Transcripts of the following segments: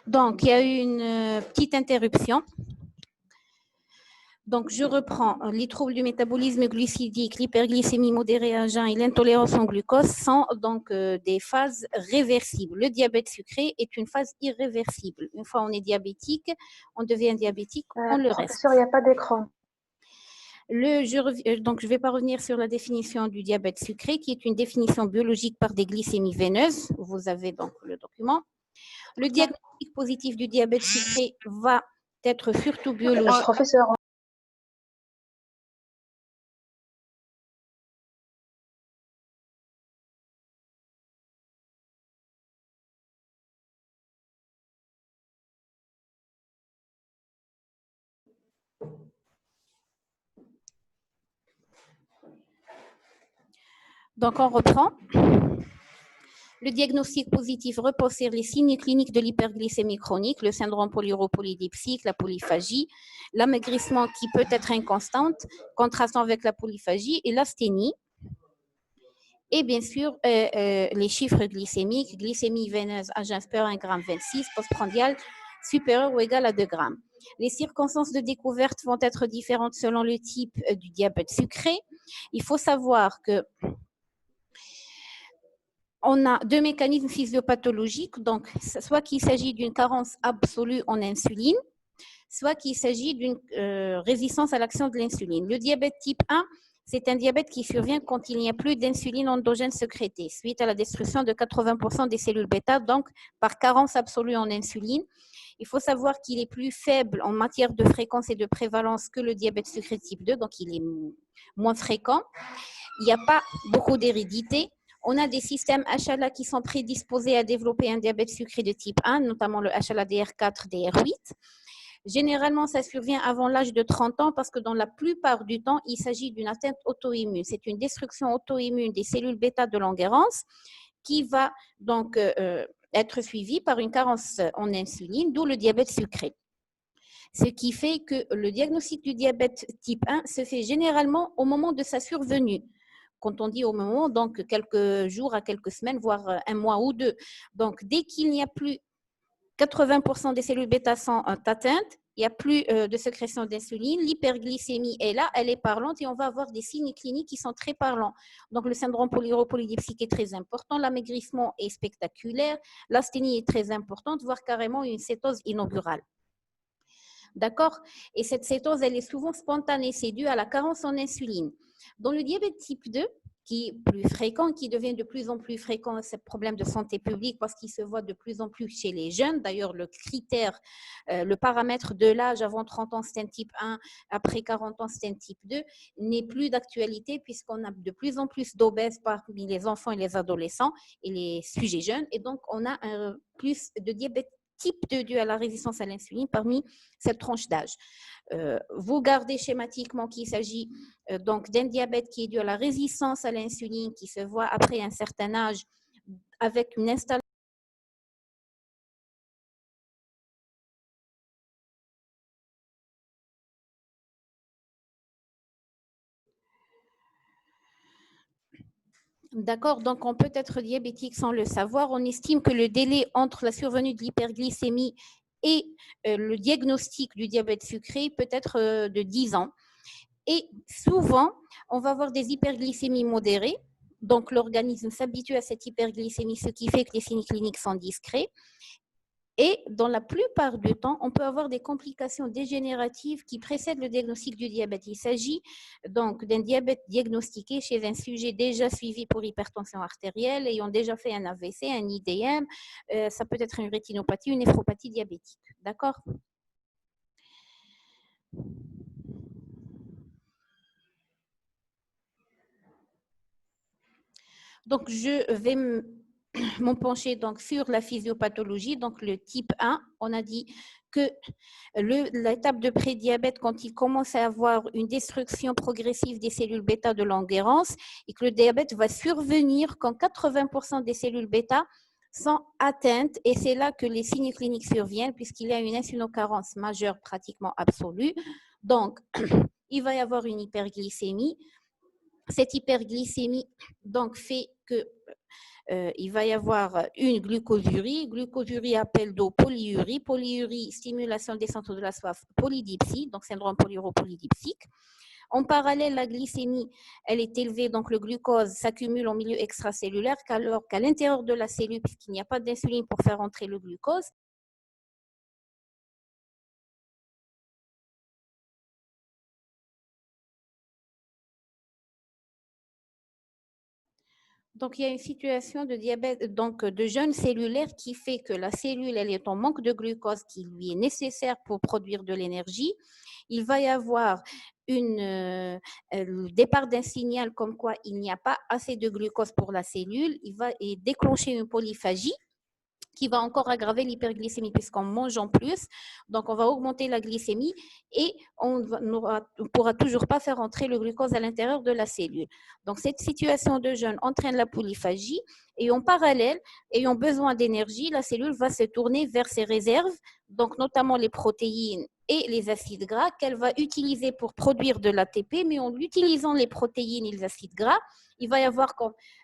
Donc, il y a eu une petite interruption. Donc, je reprends. Les troubles du métabolisme glucidique, l'hyperglycémie modérée à jeun et l'intolérance au glucose sont donc des phases réversibles. Le diabète sucré est une phase irréversible. Une fois on est diabétique, on devient diabétique, on le reste. Professeur, il n'y a pas d'écran. Donc, je ne vais pas revenir sur la définition du diabète sucré, qui est une définition biologique par des glycémies veineuses. Vous avez donc le document. Le diagnostic positif du diabète sucré va être surtout biologique. Professeur. Donc, on reprend. Le diagnostic positif repose sur les signes cliniques de l'hyperglycémie chronique, le syndrome polyuropolydipsique, la polyphagie, l'amaigrissement qui peut être inconstante, contrastant avec la polyphagie, et l'asthénie. Et bien sûr, les chiffres glycémiques, glycémie veineuse à jeun supérieur à 1,26 g, postprandial supérieur ou égal à 2 g. Les circonstances de découverte vont être différentes selon le type du diabète sucré. Il faut savoir que on a deux mécanismes physiopathologiques, donc soit qu'il s'agit d'une carence absolue en insuline, soit qu'il s'agit d'une résistance à l'action de l'insuline. Le diabète type 1, c'est un diabète qui survient quand il n'y a plus d'insuline endogène sécrétée, suite à la destruction de 80% des cellules bêta, donc par carence absolue en insuline. Il faut savoir qu'il est plus faible en matière de fréquence et de prévalence que le diabète sucré type 2, donc il est moins fréquent. Il n'y a pas beaucoup d'hérédité. On a des systèmes HLA qui sont prédisposés à développer un diabète sucré de type 1, notamment le HLA-DR4, DR8. Généralement, ça survient avant l'âge de 30 ans parce que dans la plupart du temps, il s'agit d'une atteinte auto-immune. C'est une destruction auto-immune des cellules bêta de Langerhans qui va donc être suivie par une carence en insuline, d'où le diabète sucré. Ce qui fait que le diagnostic du diabète type 1 se fait généralement au moment de sa survenue. Quand on dit au moment, donc quelques jours à quelques semaines, voire un mois ou deux. Donc, dès qu'il n'y a plus 80% des cellules bêta sont atteintes, il n'y a plus de sécrétion d'insuline, l'hyperglycémie est là, elle est parlante et on va avoir des signes cliniques qui sont très parlants. Donc, le syndrome polyuropolydipsique est très important, l'amaigrissement est spectaculaire, l'asthénie est très importante, voire carrément une cétose inaugurale. D'accord? Et cette cétose, elle est souvent spontanée, c'est dû à la carence en insuline. Dans le diabète type 2, qui est plus fréquent, qui devient de plus en plus fréquent, ce problème de santé publique parce qu'il se voit de plus en plus chez les jeunes. D'ailleurs, le critère, le paramètre de l'âge avant 30 ans, c'est un type 1, après 40 ans, c'est un type 2, n'est plus d'actualité puisqu'on a de plus en plus d'obèses parmi les enfants et les adolescents et les sujets jeunes. Et donc, on a plus de diabète type 2 dû à la résistance à l'insuline parmi cette tranche d'âge. Vous gardez schématiquement qu'il s'agit donc d'un diabète qui est dû à la résistance à l'insuline qui se voit après un certain âge avec une installation. D'accord, donc on peut être diabétique sans le savoir. On estime que le délai entre la survenue de l'hyperglycémie et le diagnostic du diabète sucré peut être de 10 ans. Et souvent, on va avoir des hyperglycémies modérées. Donc, l'organisme s'habitue à cette hyperglycémie, ce qui fait que les signes cliniques sont discrets. Et dans la plupart du temps, on peut avoir des complications dégénératives qui précèdent le diagnostic du diabète. Il s'agit donc d'un diabète diagnostiqué chez un sujet déjà suivi pour hypertension artérielle, ayant déjà fait un AVC, un IDM. Ça peut être une rétinopathie, une néphropathie diabétique. D'accord ? Donc, je vais m'en pencher donc, sur la physiopathologie. Donc, le type 1, on a dit que l'étape de prédiabète, quand il commence à avoir une destruction progressive des cellules bêta de Langerhans et que le diabète va survenir quand 80% des cellules bêta sont atteintes et c'est là que les signes cliniques surviennent puisqu'il y a une insulinocarence majeure pratiquement absolue. Donc, il va y avoir une hyperglycémie Cette hyperglycémie donc fait que il va y avoir une glucosurie. Glucosurie appelle d'eau polyurie. Polyurie, stimulation des centres de la soif, polydipsie, donc syndrome polyuropolydipsique. En parallèle, la glycémie, elle est élevée, donc le glucose s'accumule en milieu extracellulaire, alors qu'à l'intérieur de la cellule, puisqu'il n'y a pas d'insuline pour faire entrer le glucose, donc, il y a une situation de diabète, donc de jeûne cellulaire qui fait que la cellule, elle est en manque de glucose qui lui est nécessaire pour produire de l'énergie. Il va y avoir le départ d'un signal comme quoi il n'y a pas assez de glucose pour la cellule. Il va déclencher une polyphagie qui va encore aggraver l'hyperglycémie puisqu'on mange en plus. Donc, on va augmenter la glycémie et on ne pourra toujours pas faire entrer le glucose à l'intérieur de la cellule. Donc, cette situation de jeûne entraîne la polyphagie et en parallèle, ayant besoin d'énergie, la cellule va se tourner vers ses réserves, donc notamment les protéines et les acides gras qu'elle va utiliser pour produire de l'ATP, mais en utilisant les protéines et les acides gras, il va y avoir,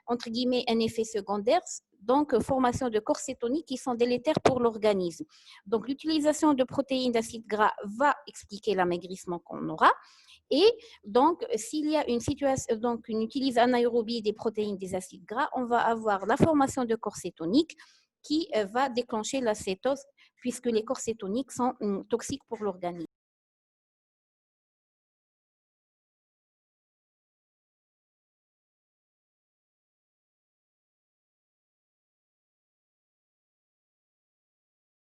entre guillemets, un effet secondaire, donc formation de corps cétoniques qui sont délétères pour l'organisme. Donc, l'utilisation de protéines d'acides gras va expliquer l'amaigrissement qu'on aura. Et donc, s'il y a une situation, donc une utilisation anaérobie des protéines des acides gras, on va avoir la formation de corps cétoniques qui va déclencher la cétose, puisque les corps cétoniques sont toxiques pour l'organisme.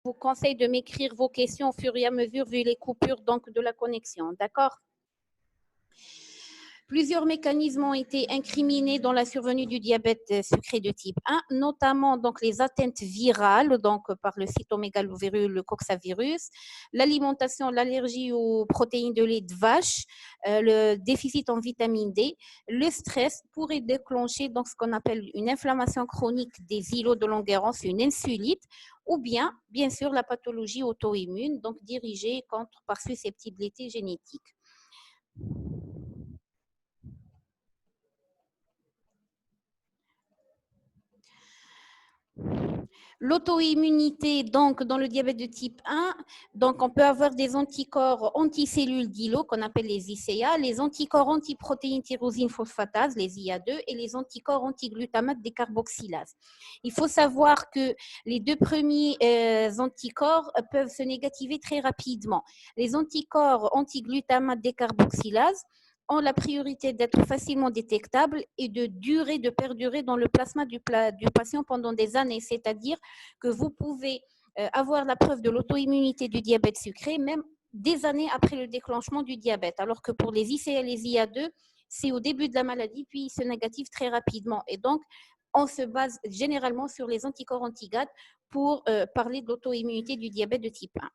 Je vous conseille de m'écrire vos questions au fur et à mesure vu les coupures donc, de la connexion. D'accord? Plusieurs mécanismes ont été incriminés dans la survenue du diabète sucré de type 1, notamment donc les atteintes virales donc par le cytomégalovirus, le coxavirus, l'alimentation, l'allergie aux protéines de lait de vache, le déficit en vitamine D, le stress pourrait déclencher donc ce qu'on appelle une inflammation chronique des îlots de Langerhans, une insulite, ou bien sûr la pathologie auto-immune donc dirigée contre par susceptibilité génétique. L'auto-immunité, donc, dans le diabète de type 1, donc, on peut avoir des anticorps anticellules d'îlot qu'on appelle les ICA, les anticorps antiprotéines tyrosine phosphatase, les IA2, et les anticorps antiglutamate décarboxylase. Il faut savoir que les deux premiers anticorps peuvent se négativer très rapidement. Les anticorps antiglutamate décarboxylase ont la priorité d'être facilement détectables et de perdurer dans le plasma du patient pendant des années. C'est-à-dire que vous pouvez avoir la preuve de l'auto-immunité du diabète sucré même des années après le déclenchement du diabète. Alors que pour les ICA et les IA2, c'est au début de la maladie, puis ils se négativent très rapidement. Et donc, on se base généralement sur les anticorps anti-GAD pour parler de l'auto-immunité du diabète de type 1.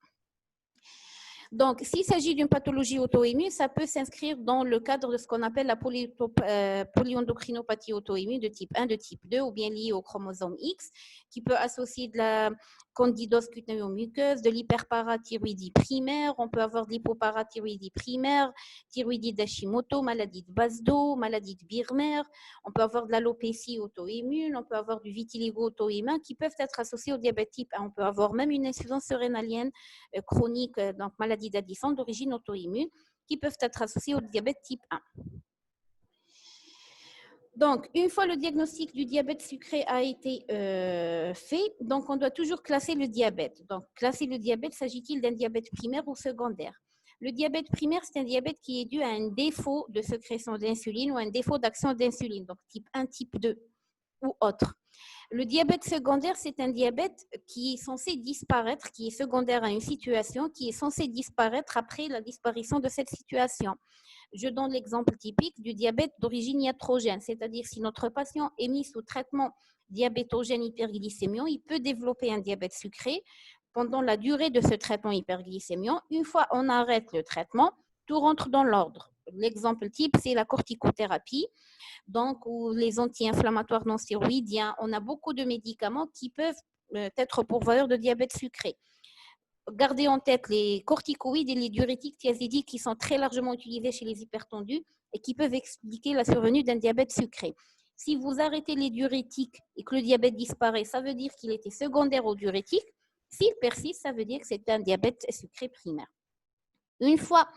Donc, s'il s'agit d'une pathologie auto-immune, ça peut s'inscrire dans le cadre de ce qu'on appelle la polyendocrinopathie auto-immune de type 1, de type 2, ou bien liée au chromosome X, qui peut associer de la candidose cutaneo-muqueuse, de l'hyperparathyroïdie primaire, on peut avoir de l'hypoparathyroïdie primaire, thyroïdie d'Hashimoto, maladie de Basdo, maladie de Birmer, on peut avoir de l'alopécie auto-immune, on peut avoir du vitiligo auto-immune qui peuvent être associés au diabète type 1. On peut avoir même une insuffisance rénalienne chronique, donc maladie d'Addison d'origine auto-immune, qui peuvent être associées au diabète type 1. Donc, une fois le diagnostic du diabète sucré a été fait, donc on doit toujours classer le diabète. Donc, classer le diabète, s'agit-il d'un diabète primaire ou secondaire? Le diabète primaire, c'est un diabète qui est dû à un défaut de sécrétion d'insuline ou un défaut d'action d'insuline, donc type 1, type 2 ou autre. Le diabète secondaire, c'est un diabète qui est censé disparaître, qui est secondaire à une situation, qui est censé disparaître après la disparition de cette situation. Je donne l'exemple typique du diabète d'origine iatrogène, c'est-à-dire si notre patient est mis sous traitement diabétogène hyperglycémiant, il peut développer un diabète sucré pendant la durée de ce traitement hyperglycémiant. Une fois on arrête le traitement, tout rentre dans l'ordre. L'exemple type, c'est la corticothérapie, donc, ou les anti-inflammatoires non stéroïdiens. On a beaucoup de médicaments qui peuvent être pourvoyeurs de diabète sucré. garder en tête les corticoïdes et les diurétiques thiazidiques qui sont très largement utilisés chez les hypertendus et qui peuvent expliquer la survenue d'un diabète sucré. Si vous arrêtez les diurétiques et que le diabète disparaît, ça veut dire qu'il était secondaire aux diurétiques. S'il persiste, ça veut dire que c'est un diabète sucré primaire. Une fois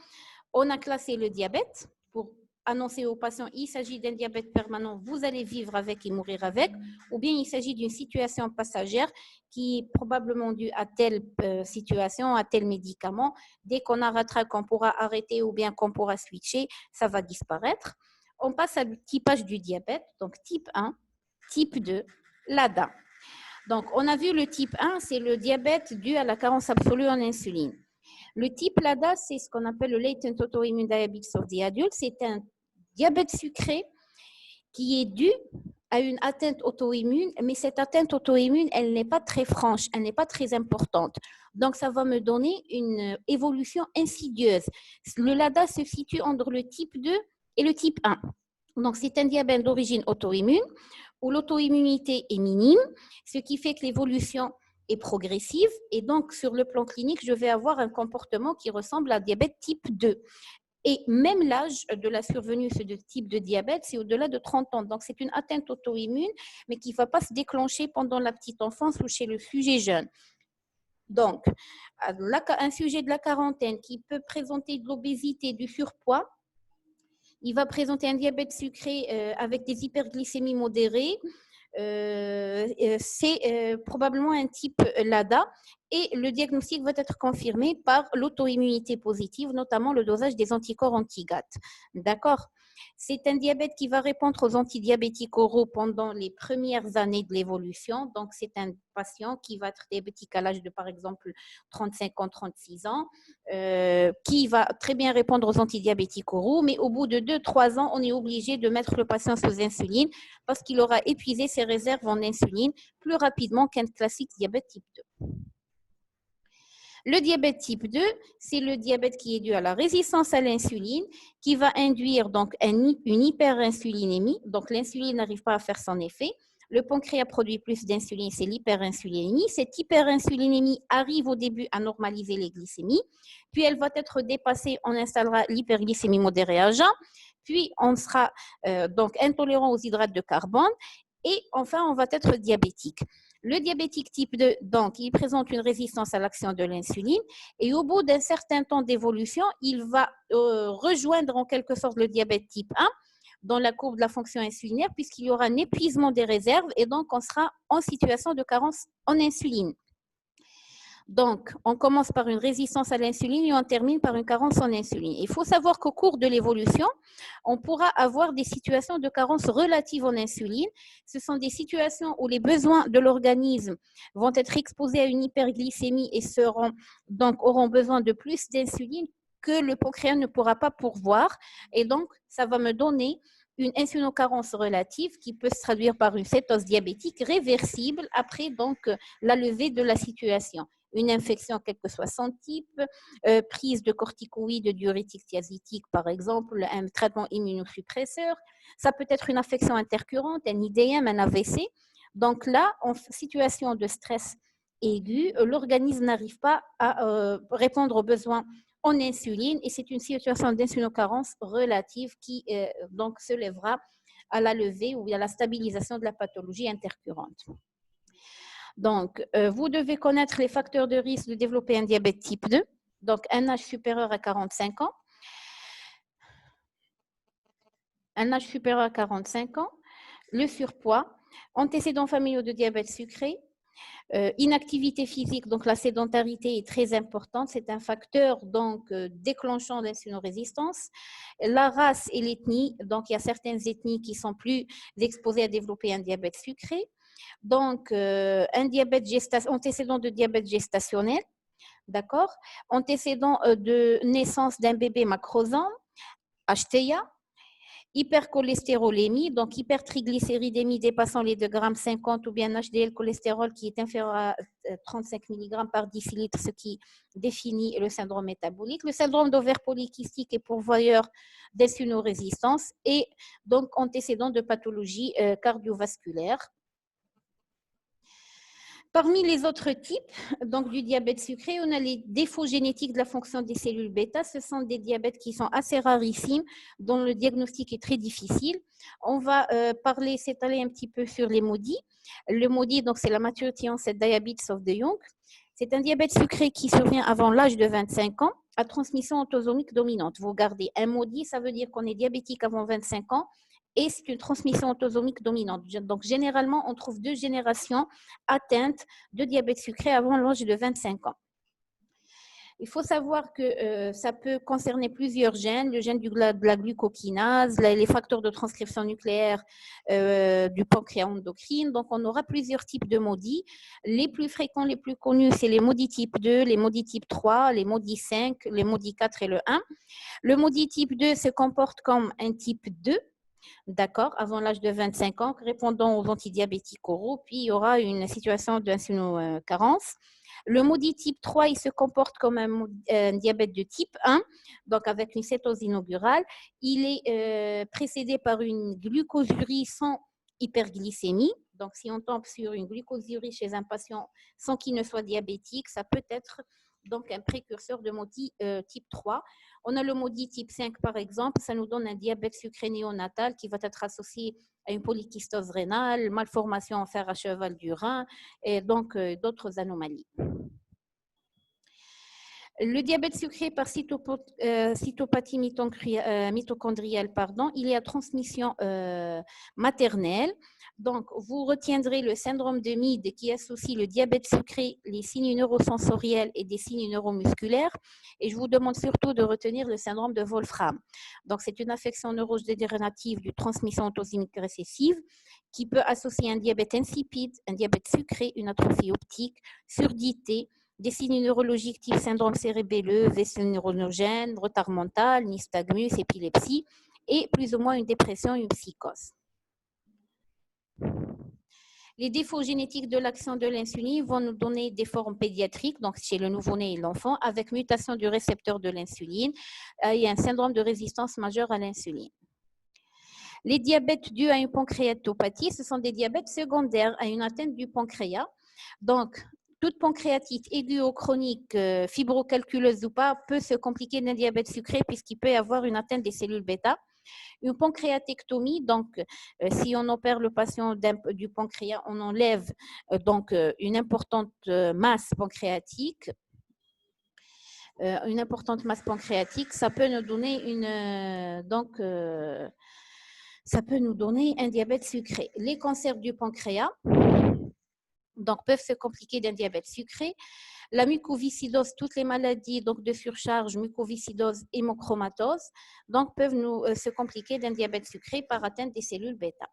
on a classé le diabète pour annoncer aux patients il s'agit d'un diabète permanent, vous allez vivre avec et mourir avec, ou bien il s'agit d'une situation passagère qui est probablement due à telle situation, à tel médicament. Dès qu'on arrêtera, qu'on pourra arrêter ou bien qu'on pourra switcher, ça va disparaître. On passe à le typage du diabète, donc type 1, type 2, l'ADA. Donc, on a vu le type 1, c'est le diabète dû à la carence absolue en insuline. Le type LADA, c'est ce qu'on appelle le latent autoimmune diabetes of the adult. C'est un diabète sucré qui est dû à une atteinte auto-immune, mais cette atteinte auto-immune, elle n'est pas très franche, elle n'est pas très importante. Donc, ça va me donner une évolution insidieuse. Le LADA se situe entre le type 2 et le type 1. Donc, c'est un diabète d'origine auto-immune où l'auto-immunité est minime, ce qui fait que l'évolution est progressive et donc sur le plan clinique, je vais avoir un comportement qui ressemble à diabète type 2. Et même l'âge de la survenue de ce type de diabète, c'est au-delà de 30 ans. Donc, c'est une atteinte auto-immune, mais qui ne va pas se déclencher pendant la petite enfance ou chez le sujet jeune. Donc, un sujet de la quarantaine qui peut présenter de l'obésité, du surpoids, il va présenter un diabète sucré avec des hyperglycémies modérées. C'est probablement un type LADA et le diagnostic va être confirmé par l'auto-immunité positive, notamment le dosage des anticorps anti-GAT. D'accord ? C'est un diabète qui va répondre aux antidiabétiques oraux pendant les premières années de l'évolution. Donc, c'est un patient qui va être diabétique à l'âge de, par exemple, 35 ans, 36 ans, qui va très bien répondre aux antidiabétiques oraux, mais au bout de 2-3 ans, on est obligé de mettre le patient sous insuline parce qu'il aura épuisé ses réserves en insuline plus rapidement qu'un classique diabète type 2. Le diabète type 2, c'est le diabète qui est dû à la résistance à l'insuline, qui va induire donc une hyperinsulinémie. Donc, l'insuline n'arrive pas à faire son effet. Le pancréas produit plus d'insuline, c'est l'hyperinsulinémie. Cette hyperinsulinémie arrive au début à normaliser les glycémies, puis elle va être dépassée, on installera l'hyperglycémie modérée à jeun, puis on sera donc intolérant aux hydrates de carbone, et enfin, on va être diabétique. Le diabétique type 2, donc, il présente une résistance à l'action de l'insuline et au bout d'un certain temps d'évolution, il va rejoindre en quelque sorte le diabète type 1 dans la courbe de la fonction insulinaire puisqu'il y aura un épuisement des réserves et donc on sera en situation de carence en insuline. Donc, on commence par une résistance à l'insuline et on termine par une carence en insuline. Il faut savoir qu'au cours de l'évolution, on pourra avoir des situations de carence relative en insuline. Ce sont des situations où les besoins de l'organisme vont être exposés à une hyperglycémie et auront besoin de plus d'insuline que le pancréas ne pourra pas pourvoir. Et donc, ça va me donner une insulinocarence relative qui peut se traduire par une cétose diabétique réversible après donc la levée de la situation. Une infection, quel que soit son type, prise de corticoïdes, diurétiques thiazitiques, par exemple, un traitement immunosuppresseur. Ça peut être une affection intercurrente, un IDM, un AVC. Donc là, en situation de stress aigu, l'organisme n'arrive pas à répondre aux besoins en insuline et c'est une situation d'insulinocarence relative qui donc se lèvera à la levée ou à la stabilisation de la pathologie intercurrente. Donc, vous devez connaître les facteurs de risque de développer un diabète type 2, donc un âge supérieur à 45 ans. Un âge supérieur à 45 ans, le surpoids, antécédents familiaux de diabète sucré, inactivité physique, donc la sédentarité est très importante, c'est un facteur donc déclenchant d'insulinorésistance. La race et l'ethnie, donc il y a certaines ethnies qui sont plus exposées à développer un diabète sucré. Donc, antécédent de diabète gestationnel, d'accord, antécédent de naissance d'un bébé macrosome, HTA, hypercholestérolémie, donc hypertriglycéridémie dépassant les 2,50 g ou bien HDL cholestérol qui est inférieur à 35 mg par décilitre, ce qui définit le syndrome métabolique. Le syndrome d'ovaire polykystique est pourvoyeur d'insulinorésistance et donc antécédent de pathologie cardiovasculaire. Parmi les autres types donc, du diabète sucré, on a les défauts génétiques de la fonction des cellules bêta. Ce sont des diabètes qui sont assez rarissimes, dont le diagnostic est très difficile. On va s'étaler un petit peu sur les MODY. Le MODY, donc, c'est la Maturity Onset Diabetes of the Young. C'est un diabète sucré qui survient avant l'âge de 25 ans à transmission autosomique dominante. Vous regardez, un MODY, ça veut dire qu'on est diabétique avant 25 ans et c'est une transmission autosomique dominante. Donc, généralement, on trouve 2 générations atteintes de diabète sucré avant l'âge de 25 ans. Il faut savoir que ça peut concerner plusieurs gènes, le gène de la glucokinase, les facteurs de transcription nucléaire du pancréas endocrine. Donc, on aura plusieurs types de MODY. Les plus fréquents, les plus connus, c'est les MODY type 2, les MODY type 3, les MODY 5, les MODY 4 et le 1. Le MODY type 2 se comporte comme un type 2. D'accord, avant l'âge de 25 ans, répondant aux antidiabétiques oraux, puis il y aura une situation d'insulinocarence. Le MODY type 3, il se comporte comme un diabète de type 1, donc avec une cétose inaugurale. Il est précédé par une glucosurie sans hyperglycémie. Donc, si on tombe sur une glucosurie chez un patient sans qu'il ne soit diabétique, ça peut être donc un précurseur de MODY type 3. On a le MODY type 5, par exemple, ça nous donne un diabète sucré néonatal qui va être associé à une polykystose rénale, malformation en fer à cheval du rein et donc d'autres anomalies. Le diabète sucré par cytopathie mitochondriale, il est à transmission maternelle. Donc, vous retiendrez le syndrome de Meade qui associe le diabète sucré, les signes neurosensoriels et des signes neuromusculaires. Et je vous demande surtout de retenir le syndrome de Wolfram. Donc, c'est une affection neurodégénérative de transmission autosomique récessive qui peut associer un diabète insipide, un diabète sucré, une atrophie optique, surdité, des signes neurologiques type syndrome cérébelleux, vaisseau neuronogène, retard mental, nystagmus, épilepsie et plus ou moins une dépression, une psychose. Les défauts génétiques de l'action de l'insuline vont nous donner des formes pédiatriques, donc chez le nouveau-né et l'enfant, avec mutation du récepteur de l'insuline et un syndrome de résistance majeure à l'insuline. Les diabètes dus à une pancréatopathie, ce sont des diabètes secondaires à une atteinte du pancréas. Donc, toute pancréatite aiguë ou chronique, fibrocalculeuse ou pas, peut se compliquer d'un diabète sucré puisqu'il peut y avoir une atteinte des cellules bêta. Une pancréatectomie, donc si on opère le patient du pancréas, on enlève donc une importante masse pancréatique. Une importante masse pancréatique, ça peut nous donner ça peut nous donner un diabète sucré. Les cancers du pancréas donc, peuvent se compliquer d'un diabète sucré. La mucoviscidose, toutes les maladies donc, de surcharge, mucoviscidose, hémochromatose, donc peuvent se compliquer d'un diabète sucré par atteinte des cellules bêta.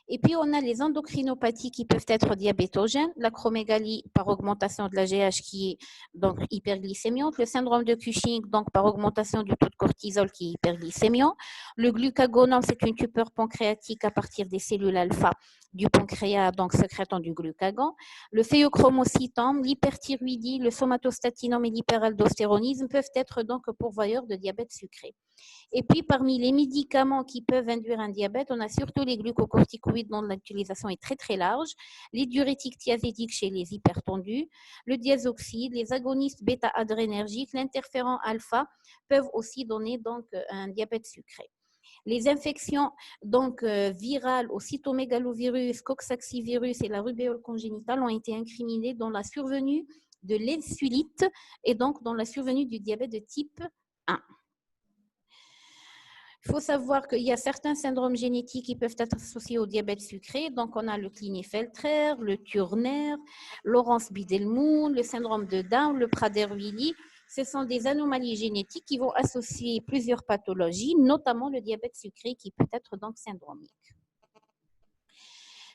Et puis, on a les endocrinopathies qui peuvent être diabétogènes, l'acromégalie par augmentation de la GH qui est donc hyperglycémiante, le syndrome de Cushing donc par augmentation du taux de cortisol qui est hyperglycémiant, le glucagonome, c'est une tumeur pancréatique à partir des cellules alpha du pancréas, donc sécrétant du glucagon, le phéochromocytome, l'hyperthyroïdie, le somatostatinome et l'hyperaldostéronisme peuvent être donc pourvoyeurs de diabète sucré. Et puis, parmi les médicaments qui peuvent induire un diabète, on a surtout les glucocorticoïdes dont l'utilisation est très, très large, les diurétiques thiazédiques chez les hypertendus, le diazoxide, les agonistes bêta-adrénergiques, l'interféron alpha peuvent aussi donner donc un diabète sucré. Les infections donc virales au cytomégalovirus, coxsackie-virus et la rubéole congénitale ont été incriminées dans la survenue de l'insulite et donc dans la survenue du diabète de type 1. Il faut savoir qu'il y a certains syndromes génétiques qui peuvent être associés au diabète sucré. Donc, on a le Klinefelter, le Turner, Lawrence-Biedelmoon, le syndrome de Down, le Prader-Willi. Ce sont des anomalies génétiques qui vont associer plusieurs pathologies, notamment le diabète sucré qui peut être donc syndromique.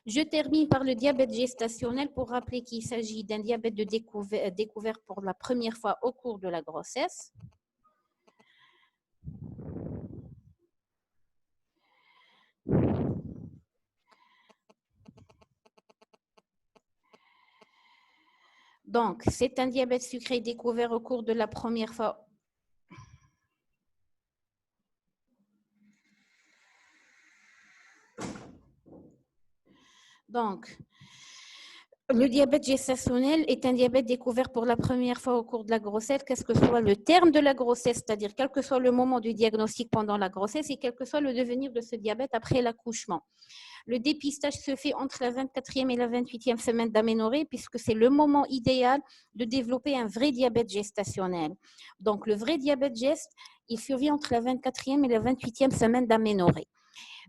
Je termine par le diabète gestationnel pour rappeler qu'il s'agit d'un diabète découvert pour la première fois au cours de la grossesse. Donc, c'est un diabète sucré découvert au cours de la première fois. Donc, Le diabète gestationnel est un diabète découvert pour la première fois au cours de la grossesse, quel que soit le terme de la grossesse, c'est-à-dire quel que soit le moment du diagnostic pendant la grossesse et quel que soit le devenir de ce diabète après l'accouchement. Le dépistage se fait entre la 24e et la 28e semaine d'aménorrhée puisque c'est le moment idéal de développer un vrai diabète gestationnel. Donc, le vrai diabète geste, il survient entre la 24e et la 28e semaine d'aménorrhée.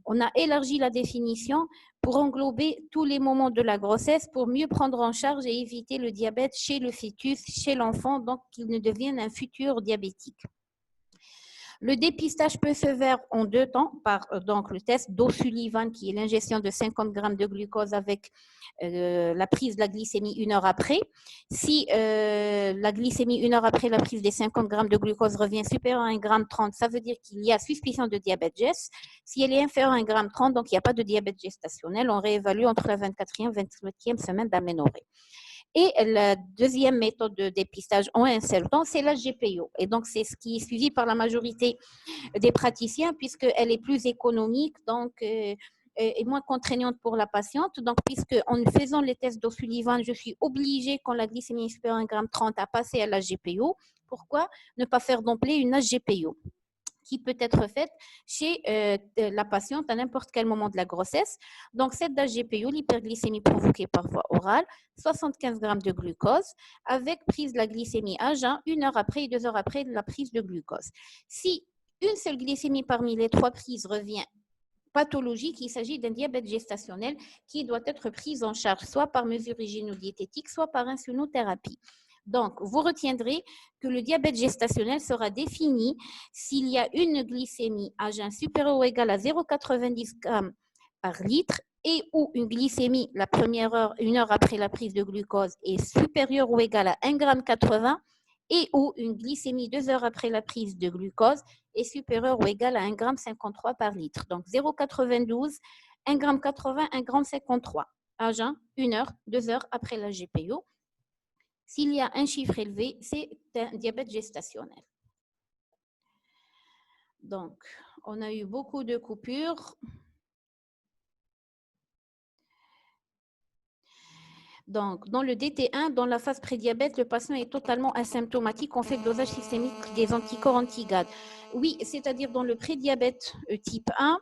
On a élargi la définition pour englober tous les moments de la grossesse pour mieux prendre en charge et éviter le diabète chez le fœtus, chez l'enfant, donc qu'il ne devienne un futur diabétique. Le dépistage peut se faire en 2 temps par donc le test d'O'Sullivan qui est l'ingestion de 50 grammes de glucose avec la prise de la glycémie 1 heure après. Si la glycémie 1 heure après la prise des 50 grammes de glucose revient supérieure à 1,30 g, ça veut dire qu'il y a suspicion de diabète geste. Si elle est inférieure à 1,30 g, donc il n'y a pas de diabète gestationnel, on réévalue entre la 24e et 28e semaine d'aménorrhée. Et la deuxième méthode de dépistage en un seul temps, c'est la GPO. Et donc, c'est ce qui est suivi par la majorité des praticiens puisqu'elle est plus économique donc, et moins contraignante pour la patiente. Donc, puisque en faisant les tests d'O'Sullivan, je suis obligée, quand la glycémie est supérieure à 1,30 g, à passer à la GPO. Pourquoi ne pas faire d'emblée une HGPO qui peut être faite chez la patiente à n'importe quel moment de la grossesse. Donc, cette HGPO, l'hyperglycémie provoquée par voie orale, 75 grammes de glucose, avec prise de la glycémie à jeun 1 heure après et 2 heures après la prise de glucose. Si une seule glycémie parmi les 3 prises revient pathologique, il s'agit d'un diabète gestationnel qui doit être pris en charge soit par mesure hygiéno-diététique, soit par insulinothérapie. Donc, vous retiendrez que le diabète gestationnel sera défini s'il y a une glycémie à jeun supérieure ou égale à 0,90 g par litre et ou une glycémie la première heure, 1 heure après la prise de glucose est supérieure ou égale à 1,80 g et ou une glycémie 2 heures après la prise de glucose est supérieure ou égale à 1,53 g par litre. Donc 0,92, 1,80 g, 1,53 g à jeun, 1 heure, 2 heures après la GPO. S'il y a un chiffre élevé, c'est un diabète gestationnel. Donc, on a eu beaucoup de coupures. Donc, dans le DT1, dans la phase prédiabète, le patient est totalement asymptomatique. On fait le dosage systémique des anticorps anti-GAD. Oui, c'est-à-dire dans le prédiabète type 1,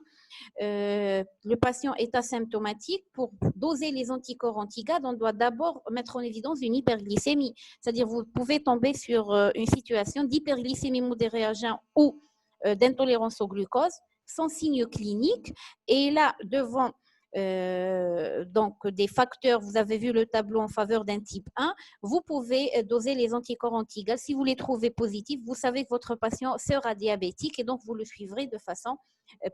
le patient est asymptomatique. Pour doser les anticorps anti-GAD, on doit d'abord mettre en évidence une hyperglycémie. C'est-à-dire vous pouvez tomber sur une situation d'hyperglycémie modérée à jeun ou d'intolérance au glucose sans signe clinique. Et là, devant donc des facteurs, vous avez vu le tableau en faveur d'un type 1, vous pouvez doser les anticorps anti-GAD. Si vous les trouvez positifs, vous savez que votre patient sera diabétique et donc vous le suivrez de façon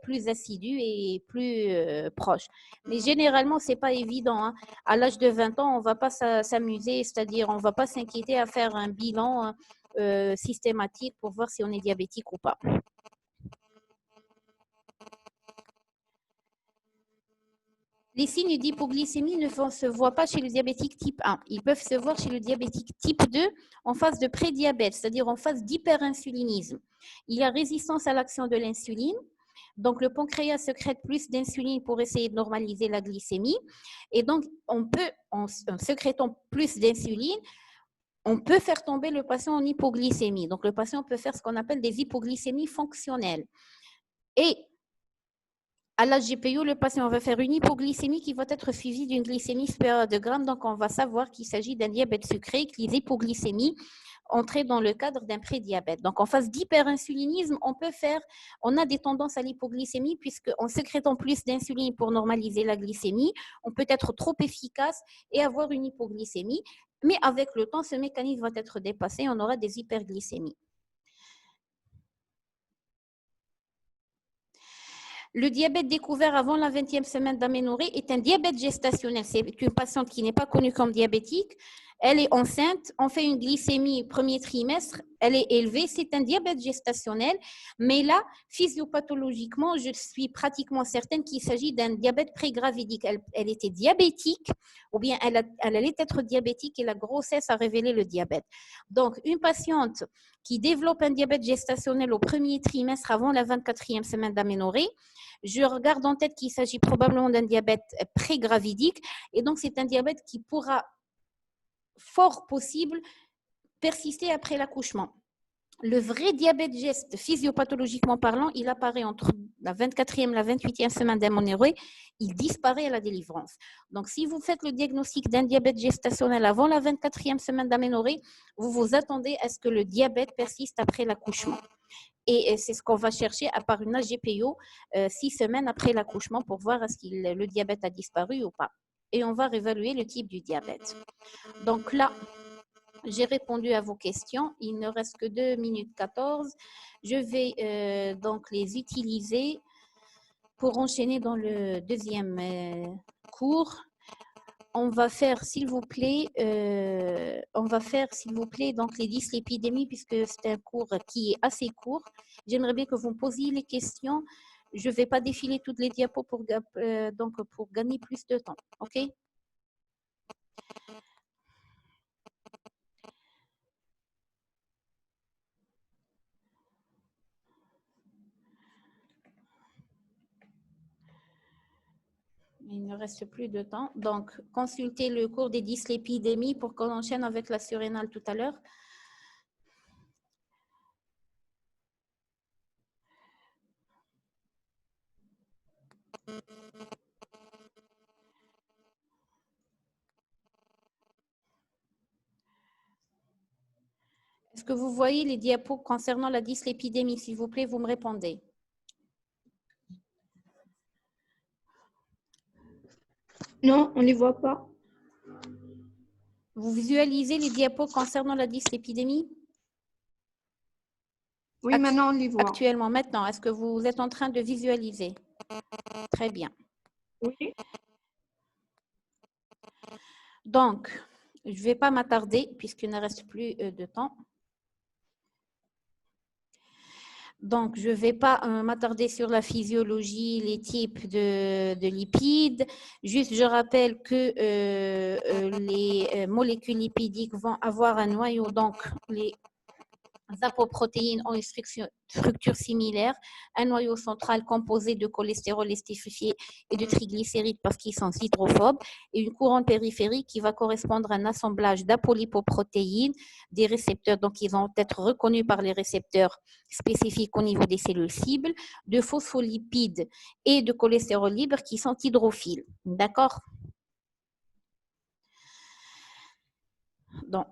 plus assidue et plus proche. Mais généralement, ce n'est pas évident. Hein. À l'âge de 20 ans, on ne va pas s'amuser, c'est-à-dire on ne va pas s'inquiéter à faire un bilan systématique pour voir si on est diabétique ou pas. Les signes d'hypoglycémie ne se voient pas chez le diabétique type 1. Ils peuvent se voir chez le diabétique type 2 en phase de prédiabète, c'est-à-dire en phase d'hyperinsulinisme. Il y a résistance à l'action de l'insuline. Donc, le pancréas sécrète plus d'insuline pour essayer de normaliser la glycémie. Et donc, on peut, en sécrétant plus d'insuline, on peut faire tomber le patient en hypoglycémie. Donc, le patient peut faire ce qu'on appelle des hypoglycémies fonctionnelles. Et à la GPO, le patient va faire une hypoglycémie qui va être suivie d'une glycémie supérieure à 2 grammes. Donc, on va savoir qu'il s'agit d'un diabète sucré, que les hypoglycémies entraient dans le cadre d'un prédiabète. Donc, en phase d'hyperinsulinisme, on a des tendances à l'hypoglycémie puisqu'en sécrétant plus d'insuline pour normaliser la glycémie, on peut être trop efficace et avoir une hypoglycémie. Mais avec le temps, ce mécanisme va être dépassé, on aura des hyperglycémies. Le diabète découvert avant la 20e semaine d'aménorrhée est un diabète gestationnel. C'est une patiente qui n'est pas connue comme diabétique. elle est enceinte, on fait une glycémie premier trimestre, elle est élevée, c'est un diabète gestationnel, mais là, physiopathologiquement, je suis pratiquement certaine qu'il s'agit d'un diabète prégravidique. Elle était diabétique, ou bien elle allait être diabétique et la grossesse a révélé le diabète. Donc, une patiente qui développe un diabète gestationnel au premier trimestre avant la 24e semaine d'aménorrhée, je regarde en tête qu'il s'agit probablement d'un diabète prégravidique, et donc c'est un diabète qui pourra fort possible persister après l'accouchement. Le vrai diabète geste, physiopathologiquement parlant, il apparaît entre la 24e et la 28e semaine d'aménorrhée, il disparaît à la délivrance. Donc, si vous faites le diagnostic d'un diabète gestationnel avant la 24e semaine d'aménorrhée, vous vous attendez à ce que le diabète persiste après l'accouchement. Et c'est ce qu'on va chercher à part une HGPO 6 semaines après l'accouchement pour voir est-ce que le diabète a disparu ou pas. Et on va réévaluer le type du diabète. Donc là, j'ai répondu à vos questions. Il ne reste que 2 minutes 14. Je vais donc les utiliser pour enchaîner dans le deuxième cours. On va faire, s'il vous plaît, donc les dyslipidémies, puisque c'est un cours qui est assez court. J'aimerais bien que vous me posiez les questions. Je ne vais pas défiler toutes les diapos pour gagner plus de temps. OK? Il ne reste plus de temps. Donc, consultez le cours des dyslipidémies pour qu'on enchaîne avec la surrénale tout à l'heure. Est-ce que vous voyez les diapos concernant la dyslipidémie? S'il vous plaît, vous me répondez. Non, on ne les voit pas. Vous visualisez les diapos concernant la dyslipidémie? Oui, maintenant on les voit. Actuellement, maintenant, est-ce que vous êtes en train de visualiser? Très bien. Oui. Donc, je ne vais pas m'attarder puisqu'il ne reste plus de temps. Donc, je ne vais pas m'attarder sur la physiologie, les types de lipides. Juste, je rappelle que les molécules lipidiques vont avoir un noyau, donc les apoprotéines ont une structure similaire, un noyau central composé de cholestérol estérifié et de triglycérides parce qu'ils sont hydrophobes, et une couronne périphérique qui va correspondre à un assemblage d'apolipoprotéines, des récepteurs, donc ils vont être reconnus par les récepteurs spécifiques au niveau des cellules cibles, de phospholipides et de cholestérol libre qui sont hydrophiles. D'accord? Donc,